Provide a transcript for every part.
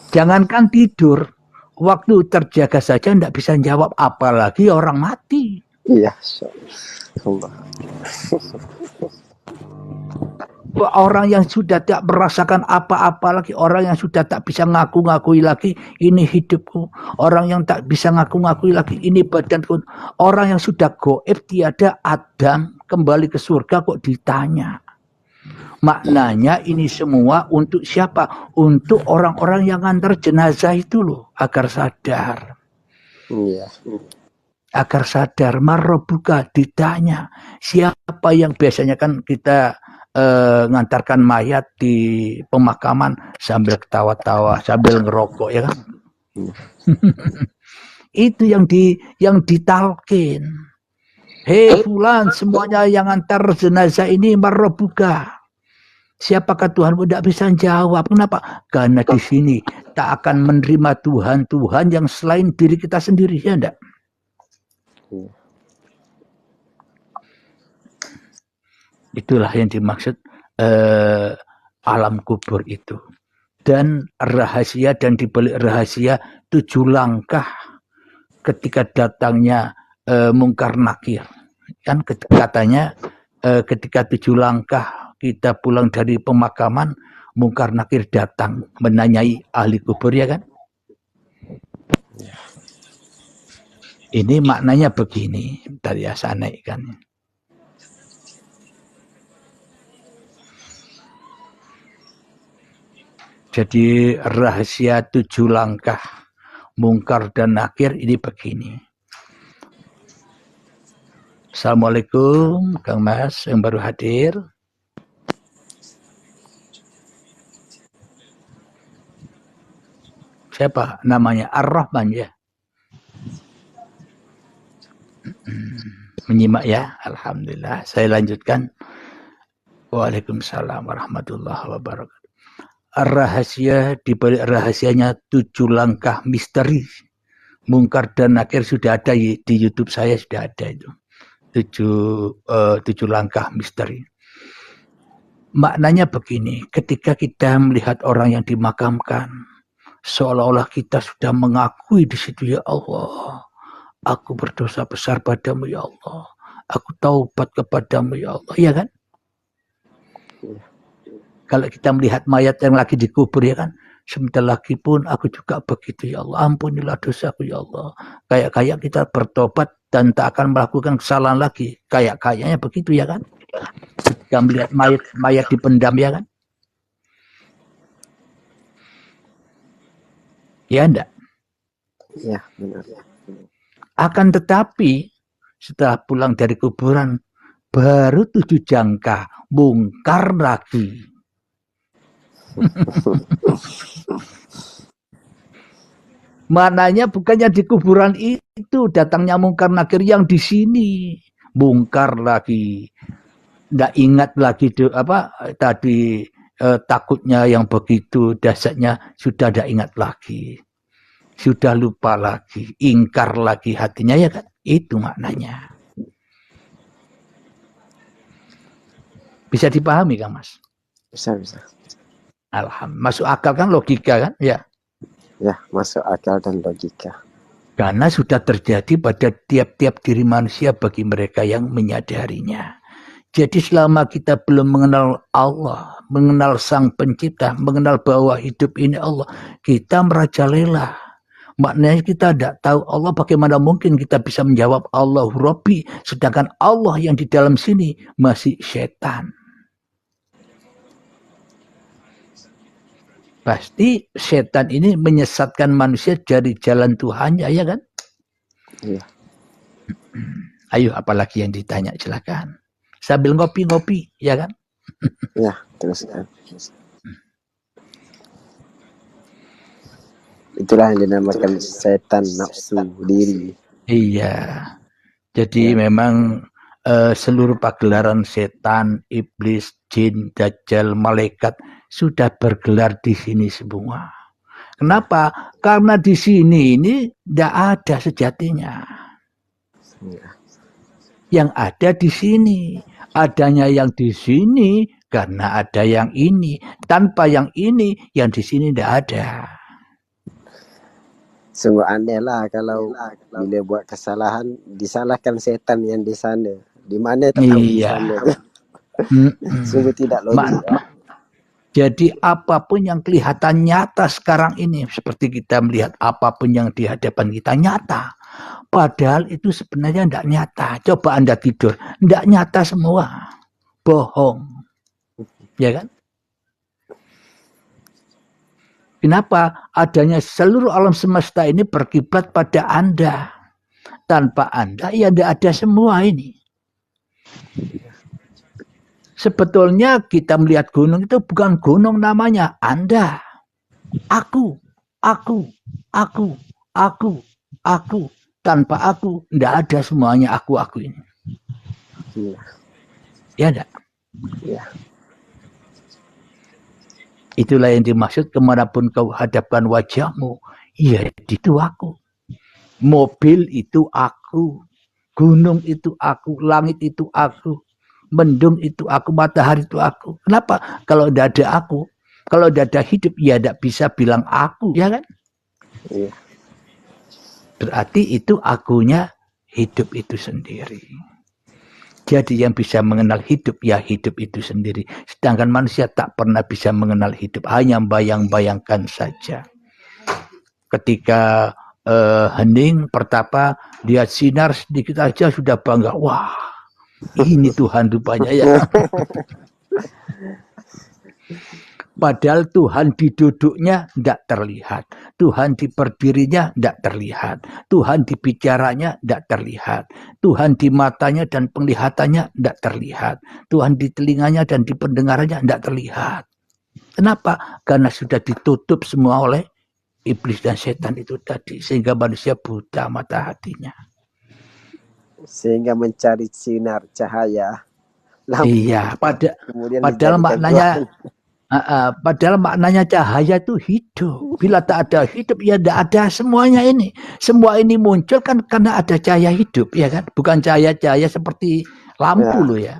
Jangankan tidur, waktu terjaga saja tidak bisa jawab, apalagi orang mati. Iya, Allah. Orang yang sudah tidak merasakan apa-apa lagi, orang yang sudah tak bisa ngaku-ngakui lagi, ini hidupku. Orang yang tak bisa ngaku-ngakui lagi, ini badanku. Orang yang sudah goib, tiada Adam, kembali ke surga kok ditanya. Maknanya ini semua untuk siapa? Untuk orang-orang yang antar jenazah itu loh, agar sadar. Iya. Agar sadar, marrobuka, ditanya. Siapa yang biasanya kan kita ngantarkan mayat di pemakaman sambil ketawa-tawa, sambil ngerokok, ya kan? Itu yang ditalkin. Hei fulan, semuanya yang antar jenazah ini marrobuka. Siapakah Tuhanmu? Tidak bisa jawab. Kenapa? Karena di sini tak akan menerima Tuhan yang selain diri kita sendiri, ya enggak? Itulah yang dimaksud alam kubur itu. Dan rahasia, dan dibalik rahasia 7 langkah ketika datangnya mungkar nakir. Kan katanya ketika 7 langkah kita pulang dari pemakaman, mungkar nakir datang menanyai ahli kubur, ya kan? Ini maknanya begini, dari saya naikkan. Jadi rahasia 7 langkah mungkar dan nakir ini begini. Assalamualaikum Kang Mas yang baru hadir. Siapa namanya? Ar-Rahman, ya? Menyimak, ya? Alhamdulillah. Saya lanjutkan. Waalaikumsalam warahmatullahi wabarakatuh. Rahasia, dibalik rahasianya 7 langkah misteri mungkar dan nakir sudah ada di YouTube saya, sudah ada itu 7 langkah misteri. Maknanya begini, ketika kita melihat orang yang dimakamkan, seolah-olah kita sudah mengakui di situ, ya Allah, aku berdosa besar padamu, ya Allah, aku taubat kepadamu, ya Allah, ya kan? Kalau kita melihat mayat yang lagi dikubur, ya kan, sebentar lagi pun aku juga begitu, ya Allah, ampunilah dosaku, ya Allah. Kayak kita bertobat dan tak akan melakukan kesalahan lagi. Kayaknya begitu, ya kan? Ketika melihat mayat dipendam, ya kan? Ya enggak? Iya, benar. Akan tetapi setelah pulang dari kuburan, baru 7 jangka mungkar lagi. Mananya bukannya di kuburan itu datangnya mungkar nakir, yang di sini mungkar lagi. Nggak ingat lagi tadi takutnya yang begitu dahsyatnya, sudah tidak ingat lagi, sudah lupa lagi, ingkar lagi hatinya, ya kan? Itu maknanya. Bisa dipahami kan, Mas? Bisa. Alhamdulillah. Masuk akal kan, logika kan? Ya. Ya, masuk akal dan logika. Karena sudah terjadi pada tiap-tiap diri manusia bagi mereka yang menyadarinya. Jadi selama kita belum mengenal Allah, mengenal Sang Pencipta, mengenal bahwa hidup ini Allah, kita merajalela. Maknanya kita tidak tahu Allah, bagaimana mungkin kita bisa menjawab Allahu Rabbi, sedangkan Allah yang di dalam sini masih setan. Pasti setan ini menyesatkan manusia dari jalan Tuhannya, ya kan? Iya. Ayo, apalagi yang ditanya, silakan. Sambil ngopi-ngopi, ya kan? Ya, teruskan. Itulah yang dinamakan setan nafsu diri. Iya. Jadi memang seluruh pagelaran setan, iblis, jin, dajjal, malaikat sudah bergelar di sini semua. Kenapa? Karena di sini ini tidak ada sejatinya. Ya. Yang ada di sini, adanya yang di sini karena ada yang ini. Tanpa yang ini, yang di sini tidak ada. Sungguh aneh lah kalau bila buat kesalahan disalahkan setan yang di sana. Di mana tak tahu di Iya. sana. Mm-mm. Sungguh tidak logik. Jadi apapun yang kelihatan nyata sekarang ini, seperti kita melihat apapun yang di hadapan kita nyata. Padahal itu sebenarnya tidak nyata. Coba Anda tidur, tidak nyata semua. Bohong. Ya kan? Kenapa? Adanya seluruh alam semesta ini berkiblat pada Anda. Tanpa Anda, ya tidak ada semua ini. Sebetulnya kita melihat gunung itu bukan gunung namanya. Anda. Aku. Tanpa aku, tidak ada semuanya aku ini. Iya. Ya enggak? Iya. Itulah yang dimaksud kemanapun kau hadapkan wajahmu. Ya itu aku. Mobil itu aku. Gunung itu aku. Langit itu aku. Mendung itu aku. Matahari itu aku. Kenapa? Kalau tidak ada aku. Kalau tidak ada hidup, ya tidak bisa bilang aku. Ya kan? Iya. Berarti itu akunya hidup itu sendiri. Jadi yang bisa mengenal hidup, ya hidup itu sendiri. Sedangkan manusia tak pernah bisa mengenal hidup. Hanya bayang-bayangkan saja. Ketika hening, pertapa, lihat sinar sedikit aja sudah bangga. Wah, ini Tuhan rupanya ya. Padahal Tuhan di duduknya tidak terlihat. Tuhan di berdirinya tidak terlihat. Tuhan di bicaranya tidak terlihat. Tuhan di matanya dan penglihatannya tidak terlihat. Tuhan di telinganya dan di pendengarannya tidak terlihat. Kenapa? Karena sudah ditutup semua oleh iblis dan setan itu tadi. Sehingga manusia buta mata hatinya. Sehingga mencari sinar cahaya. Lampu. Iya, padahal maknanya... padahal maknanya cahaya itu hidup. Bila tak ada hidup, ya tidak ada semuanya ini. Semua ini muncul kan karena ada cahaya hidup, ya kan? Bukan cahaya-cahaya seperti lampu loh ya.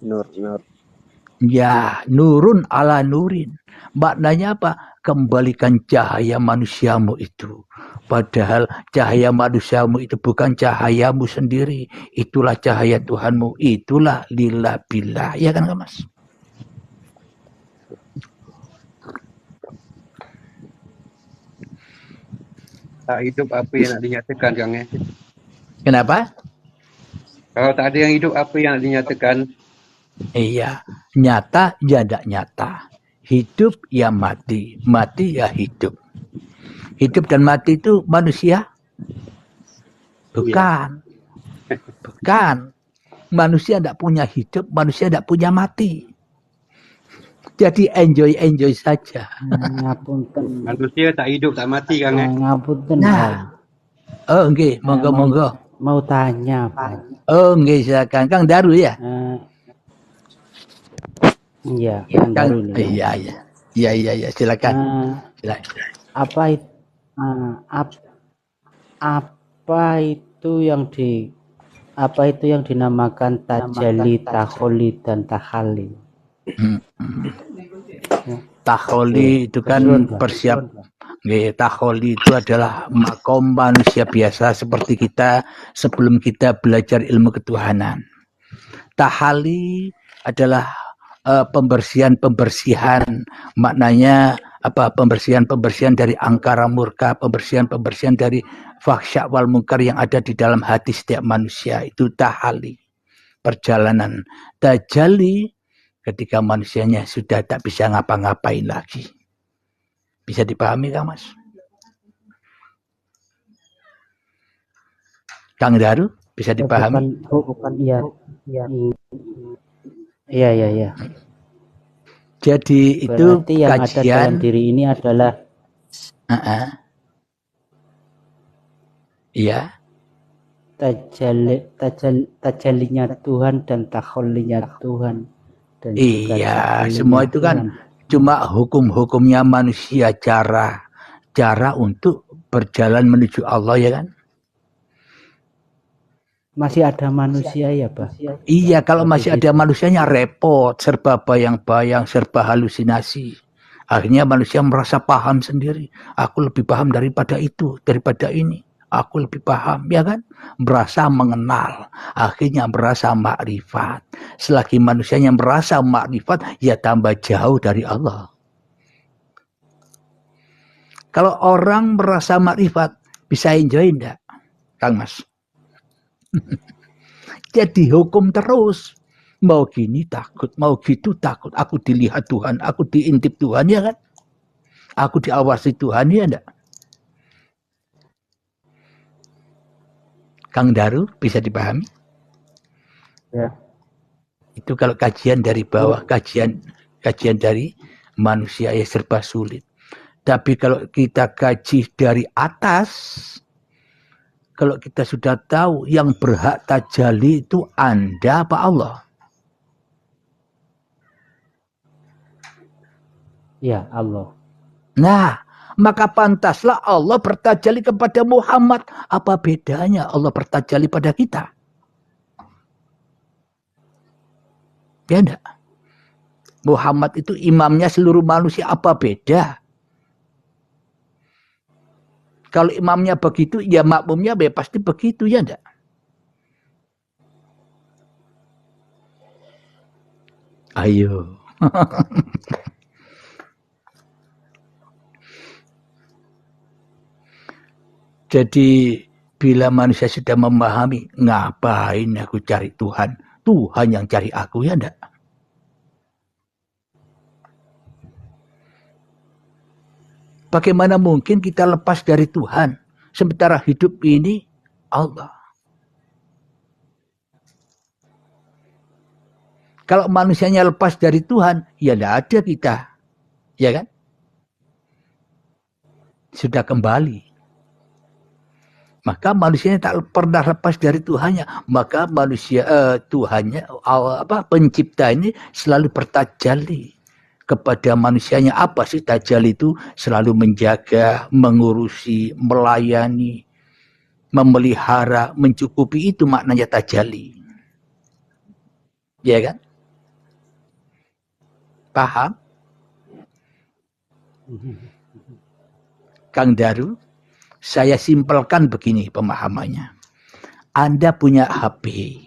Nur. Ya, nurun ala nurin. Maknanya apa? Kembalikan cahaya manusiamu itu. Padahal cahaya manusiamu itu bukan cahayamu sendiri. Itulah cahaya Tuhanmu. Itulah lillah billah. Ya kan Mas? Tak hidup apa yang nak dinyatakan Kang? Kenapa? Kalau tak ada yang hidup, apa yang nak dinyatakan? Iya, nyata ya tidak nyata. Hidup ya mati, mati ya hidup. Hidup dan mati itu manusia? Bukan. Bukan. Manusia tidak punya hidup, manusia tidak punya mati. Jadi enjoy saja. Ngapunten. Manusia tak hidup, tak mati Kang. Ngapunten. Nah. Oh, nggih, monggo. Mau tanya, Pak. Oh, nggih, silakan. Kang Daru ya? Iya, Kang Daru ini. Iya, silakan. Apa itu yang dinamakan tajalli, takholi dan tahalli? Takholi itu kan takholi itu adalah makom manusia biasa seperti kita sebelum kita belajar ilmu ketuhanan. Tahalli adalah pembersihan, maknanya apa? Pembersihan dari angkara murka, pembersihan dari fahsya wal munkar yang ada di dalam hati setiap manusia. Itu tahalli, perjalanan. Tajalli ketika manusianya sudah tak bisa ngapa-ngapain lagi. Bisa dipahami Kang Mas? Kang Daru, bisa dipahami? Bukan, iya. Jadi itu berarti yang ada dalam diri ini adalah iya. Tajallinya Tuhan dan takhollinya Tuhan. Dan iya, semua itu kan cuma hukum-hukumnya manusia, cara untuk berjalan menuju Allah, ya kan? Masih ada manusia ya, Pak? Iya, kalau masih ada manusianya repot, serba bayang-bayang, serba halusinasi. Akhirnya manusia merasa paham sendiri. Aku lebih paham daripada itu, daripada ini. Aku lebih paham, ya kan? Merasa mengenal. Akhirnya merasa makrifat. Selagi manusianya merasa makrifat, ya tambah jauh dari Allah. Kalau orang merasa makrifat, bisa enjoy enggak, Kang Mas? Jadi hukum terus. Mau gini takut, mau gitu takut. Aku dilihat Tuhan, aku diintip Tuhan, ya kan? Aku diawasi Tuhan, ya enggak? Kang Daru, bisa dipahami? Ya. Itu kalau kajian dari bawah, kajian dari manusia ya serba sulit. Tapi kalau kita kaji dari atas, kalau kita sudah tahu yang berhak tajalli itu Anda apa Allah? Ya, Allah. Nah, maka pantaslah Allah bertajalli kepada Muhammad. Apa bedanya Allah bertajalli pada kita? Ya enggak? Muhammad itu imamnya seluruh manusia, apa beda? Kalau imamnya begitu, ya makmumnya ya pasti begitu, ya enggak? Ayo. Jadi bila manusia sudah memahami, ngapain aku cari Tuhan? Tuhan yang cari aku, ya enggak? Bagaimana mungkin kita lepas dari Tuhan? Sementara hidup ini Allah. Kalau manusianya lepas dari Tuhan, ya tidak ada kita. Ya kan? Sudah kembali. Maka manusianya tak pernah lepas dari Tuhannya. Maka manusia Tuhannya, pencipta ini selalu bertajalli kepada manusianya. Apa sih tajalli itu? Selalu menjaga, mengurusi, melayani, memelihara, mencukupi, itu maknanya tajalli. Ya kan? Paham? Kang Daru, saya simpelkan begini pemahamannya. Anda punya HP.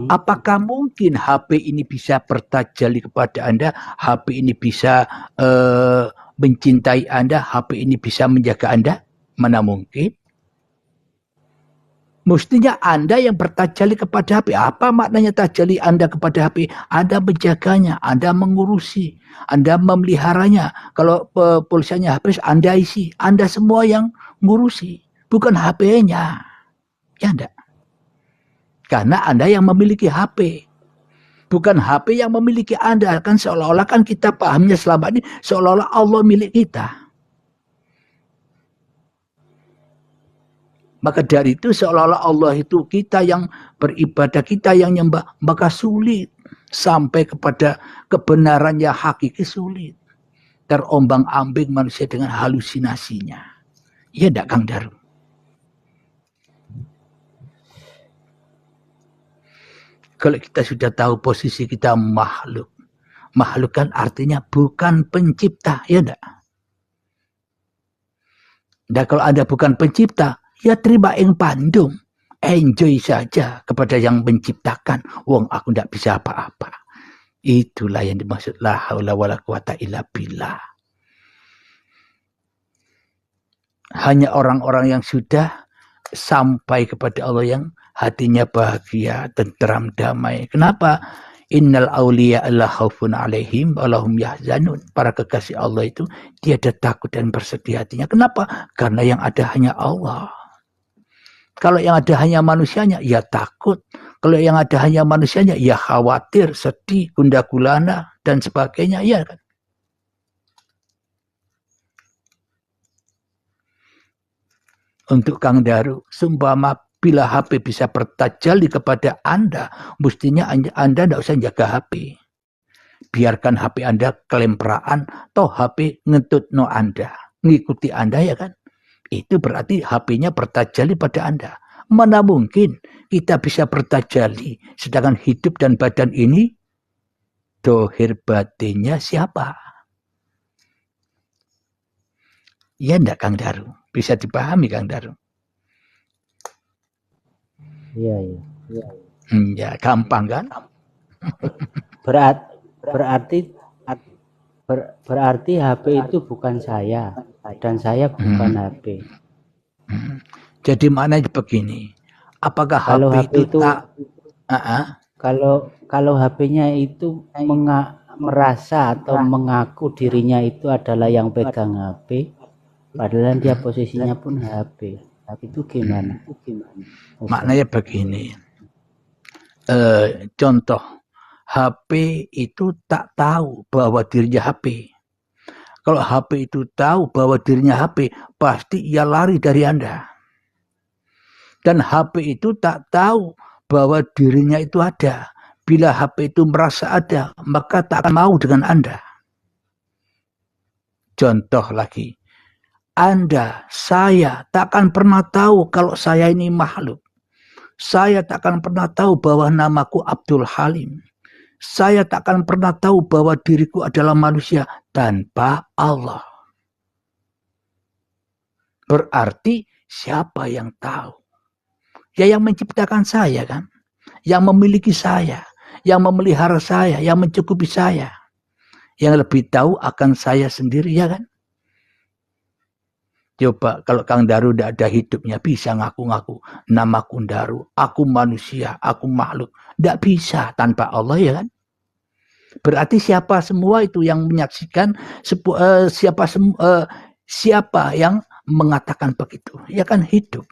Apakah mungkin HP ini bisa bertajalli kepada Anda? HP ini bisa mencintai Anda? HP ini bisa menjaga Anda? Mana mungkin? Mestinya Anda yang bertajalli kepada HP. Apa maknanya tajalli Anda kepada HP? Anda menjaganya, Anda mengurusi, Anda memeliharanya. Kalau pulsanya habis, Anda isi. Anda semua yang ngurusi, bukan HP-nya. Ya enggak? Karena Anda yang memiliki HP. Bukan HP yang memiliki Anda. Kan seolah-olah kan kita pahamnya selama ini, seolah-olah Allah milik kita. Maka dari itu seolah-olah Allah itu kita yang beribadah, kita yang nyembah, maka sulit sampai kepada kebenaran yang hakiki, sulit. Terombang-ambing manusia dengan halusinasinya. Iya enggak, Kang Daru? Kalau kita sudah tahu posisi kita makhluk. Makhluk kan artinya bukan pencipta, ya enggak? Dan kalau Anda bukan pencipta, ya terima yang pandung. Enjoy saja kepada yang menciptakan. Wong aku tidak bisa apa-apa. Itulah yang dimaksud la haula wala quwata illa billah. Hanya orang-orang yang sudah sampai kepada Allah yang hatinya bahagia, tenteram, damai. Kenapa? Innal awliya la khaufun alaihim wa lahum yahzanun. Para kekasih Allah itu tiada takut dan bersedih hatinya. Kenapa? Karena yang ada hanya Allah. Kalau yang ada hanya manusianya, ya takut. Kalau yang ada hanya manusianya, ya khawatir, sedih, gundah gulana, dan sebagainya. Ya kan? Untuk Kang Daru, seumpama bila HP bisa bertajalli kepada Anda, mestinya Anda tidak usah jaga HP. Biarkan HP Anda kelemperaan, toh HP ngentut no Anda. Ngikuti Anda, ya kan? Itu berarti HP-nya bertajalli pada Anda. Mana mungkin kita bisa bertajalli, sedangkan hidup dan badan ini dohir batinnya siapa? Iya enggak Kang Daru? Bisa dipahami Kang Daru? Iya. Ya gampang kan? Berarti HP itu bukan saya dan saya bukan HP. Jadi maknanya begini. Apakah Kalau HP itu tak kalau HP-nya itu merasa atau mengaku dirinya itu adalah yang pegang HP, padahal dia posisinya pun HP. Itu gimana? Maknanya begini. Contoh, HP itu tak tahu bahwa dirinya HP. Kalau HP itu tahu bahwa dirinya HP, pasti ia lari dari Anda. Dan HP itu tak tahu bahwa dirinya itu ada. Bila HP itu merasa ada, maka tak akan mau dengan Anda. Contoh lagi, Anda, saya tak akan pernah tahu kalau saya ini makhluk. Saya tak akan pernah tahu bahwa namaku Abdul Halim. Saya tak akan pernah tahu bahwa diriku adalah manusia tanpa Allah. Berarti siapa yang tahu? Ya yang menciptakan saya kan? Yang memiliki saya, yang memelihara saya, yang mencukupi saya. Yang lebih tahu akan saya sendiri ya kan? Coba kalau Kang Daru tidak ada hidupnya bisa ngaku-ngaku namaku Daru, aku manusia, aku makhluk. Tidak bisa tanpa Allah ya kan? Berarti siapa semua itu yang menyaksikan, siapa yang mengatakan begitu? Ya kan hidup.